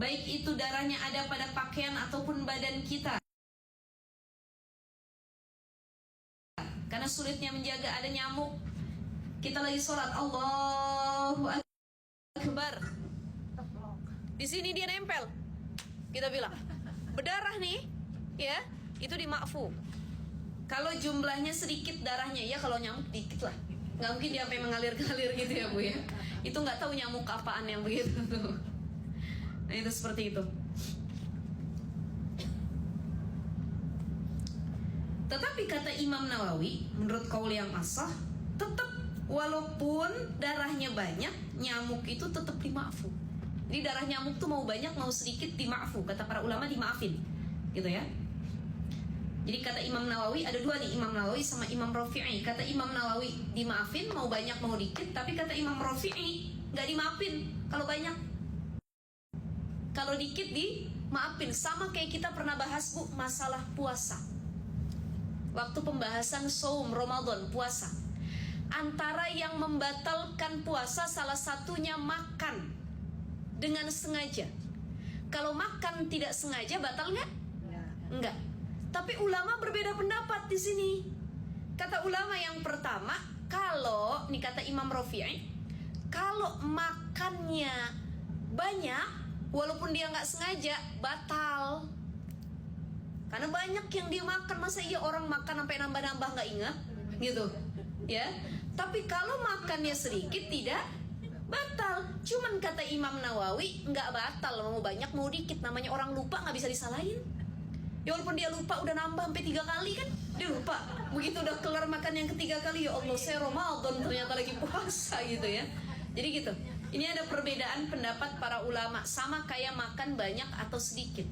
baik itu darahnya ada pada pakaian ataupun badan kita. Karena sulitnya menjaga ada nyamuk. Kita lagi sholat, Allahu Akbar, di sini dia nempel. Kita bilang berdarah nih, ya, itu dimakfu. Kalau jumlahnya sedikit darahnya, ya kalau nyamuk dikit lah. Nggak mungkin dia sampai mengalir-ngalir gitu ya Bu ya. Itu nggak tahu nyamuk apaan yang begitu tuh. Nah itu seperti itu. Tetapi kata Imam Nawawi, menurut qaul yang asah, tetap walaupun darahnya banyak, nyamuk itu tetap dimakfu. Jadi darah nyamuk tuh mau banyak mau sedikit dimakfu. Kata para ulama dimaafin, gitu ya. Jadi kata Imam Nawawi, ada dua nih, Imam Nawawi sama Imam Rafi'i. Kata Imam Nawawi dimaafin mau banyak mau dikit, tapi kata Imam Rafi'i nggak dimaafin kalau banyak. Kalau dikit dimaafin. Sama kayak kita pernah bahas Bu, masalah puasa. Waktu pembahasan saum Ramadan, puasa. Antara yang membatalkan puasa salah satunya makan dengan sengaja. Kalau makan tidak sengaja batal nggak? Enggak. Tapi ulama berbeda pendapat di sini. Kata ulama yang pertama, kalau nih kata Imam Rafi'i, kalau makannya banyak, walaupun dia nggak sengaja, batal. Karena banyak yang dia makan, masa iya orang makan sampai nambah-nambah nggak ingat, gitu, ya. Tapi kalau makannya sedikit tidak batal. Cuman kata Imam Nawawi nggak batal, mau banyak mau dikit, namanya orang lupa nggak bisa disalahin. Ya walaupun dia lupa udah nambah sampai 3 kali kan, dia lupa. Begitu udah kelar makan yang ketiga kali, ya Allah saya Ramadan ternyata lagi puasa gitu ya. Jadi gitu. Ini ada perbedaan pendapat para ulama, sama kayak makan banyak atau sedikit.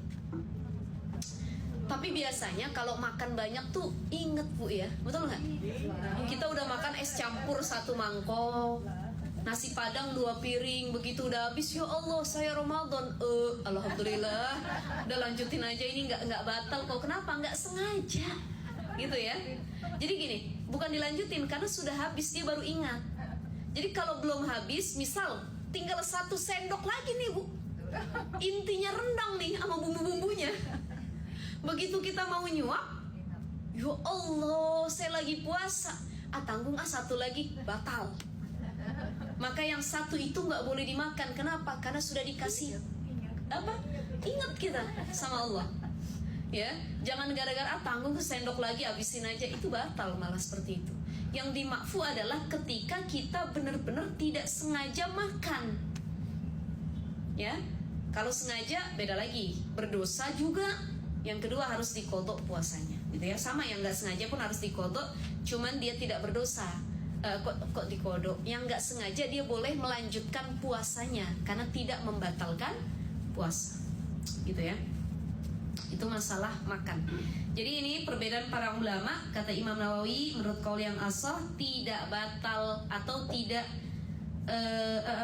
Tapi biasanya kalau makan banyak tuh inget Bu ya, betul nggak? Kita udah makan es campur 1 mangkok, nasi padang 2 piring, begitu udah habis, ya Allah saya Ramadan, alhamdulillah, udah lanjutin aja, ini nggak batal kok. Kenapa? Nggak sengaja, gitu ya. Jadi gini, bukan dilanjutin karena sudah habis dia baru ingat. Jadi kalau belum habis, misal tinggal 1 sendok lagi nih Bu, intinya rendang nih sama bumbu-bumbunya. Begitu kita mau nyuap, ya Allah saya lagi puasa, tanggung 1 lagi, batal. Maka yang 1 itu nggak boleh dimakan. Kenapa? Karena sudah dikasih apa? Ingat kita sama Allah. Ya, jangan gara-gara tanggung sendok lagi habisin aja, itu batal malah seperti itu. Yang dimakfu adalah ketika kita benar-benar tidak sengaja makan. Ya, kalau sengaja beda lagi, berdosa juga. Yang kedua harus dikodok puasanya, gitu ya. Sama yang nggak sengaja pun harus dikodok, cuman dia tidak berdosa. Kok dikodok? Yang nggak sengaja dia boleh melanjutkan puasanya karena tidak membatalkan puasa, gitu ya. Itu masalah makan. Jadi ini perbedaan para ulama. Kata Imam Nawawi, menurut qaul yang asah tidak batal atau tidak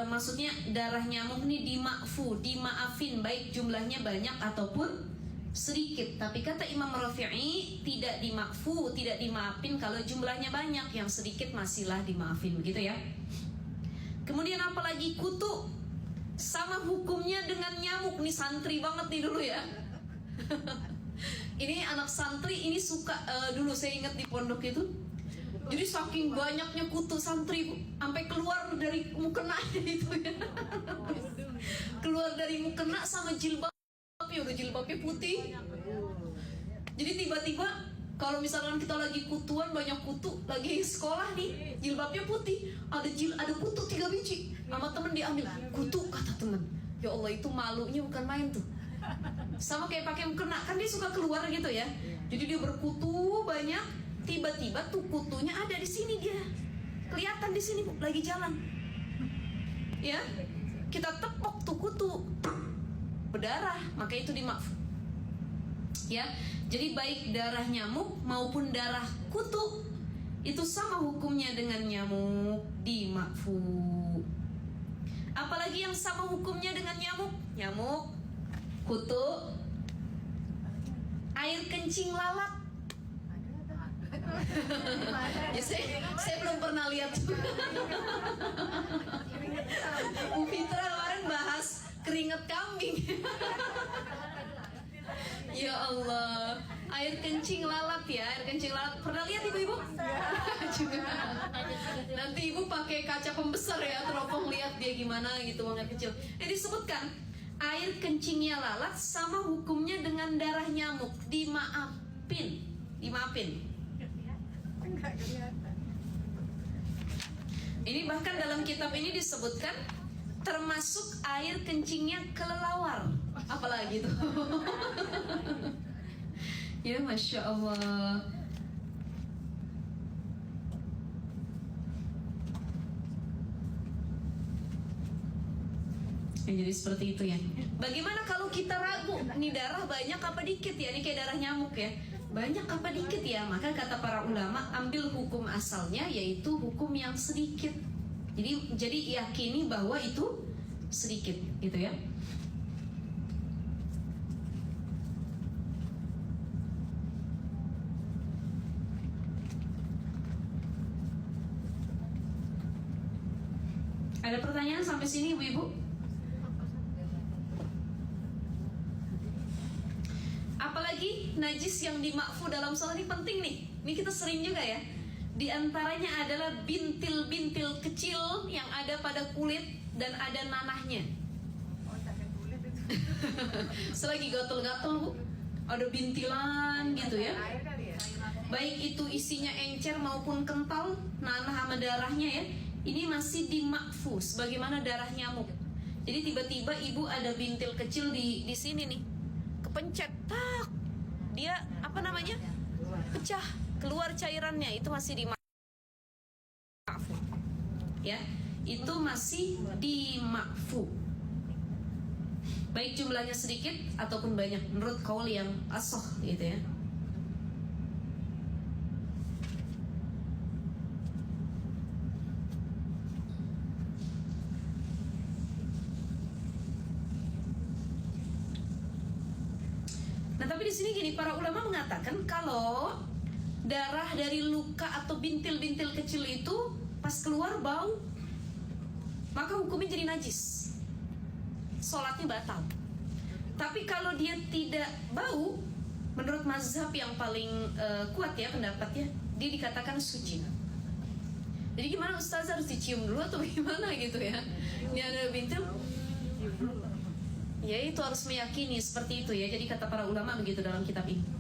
maksudnya darah nyamuk ini dimakfu, dimaafin, baik jumlahnya banyak ataupun sedikit. Tapi kata Imam Rafi'i tidak dimakfu, tidak dimaafin kalau jumlahnya banyak, yang sedikit masihlah dimaafin, begitu ya. Kemudian apalagi kutu, sama hukumnya dengan nyamuk. Nih santri banget nih dulu ya. Ini anak santri ini suka, dulu saya ingat di pondok itu, jadi saking banyaknya kutu santri Bu, sampai keluar dari mukena itu ya. Keluar dari mukena sama jilbab, ya udah jilbabnya putih. Jadi tiba-tiba kalau misalkan kita lagi kutuan, banyak kutu, lagi sekolah nih, jilbabnya putih, ada kutu 3 biji, sama temen diambil kutu, kata temen. Ya Allah, itu malunya bukan main tuh. Sama kayak pakai mukena, kan dia suka keluar gitu ya. Jadi dia berkutu banyak, tiba-tiba tuh kutunya ada di sini, dia kelihatan di sini Bu, lagi jalan. Ya, kita tepok tuh kutu, berdarah, maka itu dimaafkan. Ya, jadi baik darah nyamuk maupun darah kutu itu sama hukumnya dengan nyamuk, dimakfu. Apalagi yang sama hukumnya dengan nyamuk? Nyamuk, kutu, air kencing lalat. Ya, saya belum pernah lihat. Bu Fitra kemarin bahas keringat kambing. Masya Allah. Air kencing lalat ya, air kencing lalat. Pernah lihat ibu-ibu? Juga. Nanti ibu pakai kaca pembesar ya, teropong lihat dia gimana gitu, buang air kecil. Disebutkan air kencingnya lalat sama hukumnya dengan darah nyamuk, dimaafin. Ini bahkan dalam kitab ini disebutkan termasuk air kencingnya kelelawar, apalagi tuh. Ya Masya Allah. Ya, jadi seperti itu ya. Bagaimana kalau kita ragu, nih darah banyak apa dikit ya? Ini kayak darah nyamuk ya. Banyak apa dikit ya? Maka kata para ulama, ambil hukum asalnya, yaitu hukum yang sedikit. Jadi yakini bahwa itu sedikit, gitu ya. Ada pertanyaan sampai sini, ibu-ibu? Apalagi najis yang dimakfu dalam sholat ini penting nih. Ini kita sering juga ya. Di antaranya adalah bintil-bintil kecil yang ada pada kulit dan ada nanahnya. Selagi gatel-gatel bu, ada bintilan gitu ya. Baik itu isinya encer maupun kental, nanah sama darahnya ya. Ini masih dimakfu sebagaimana darah nyamuk. Jadi tiba-tiba ibu ada bintil kecil di sini nih, kepencet, tak, dia apa namanya, pecah, keluar cairannya, itu masih dimakfu. Ya, itu masih dimakfu. Baik jumlahnya sedikit ataupun banyak, menurut kaul yang asoh gitu ya. Nah tapi di sini gini, para ulama mengatakan kalau darah dari luka atau bintil-bintil kecil itu pas keluar bau, maka hukumnya jadi najis, sholatnya batal. Tapi kalau dia tidak bau, menurut mazhab yang paling kuat ya pendapatnya, dia dikatakan suci. Jadi gimana ustazah, harus dicium dulu atau gimana gitu ya? Ini ada bintil, ya itu harus meyakini seperti itu ya. Jadi kata para ulama begitu dalam kitab ini.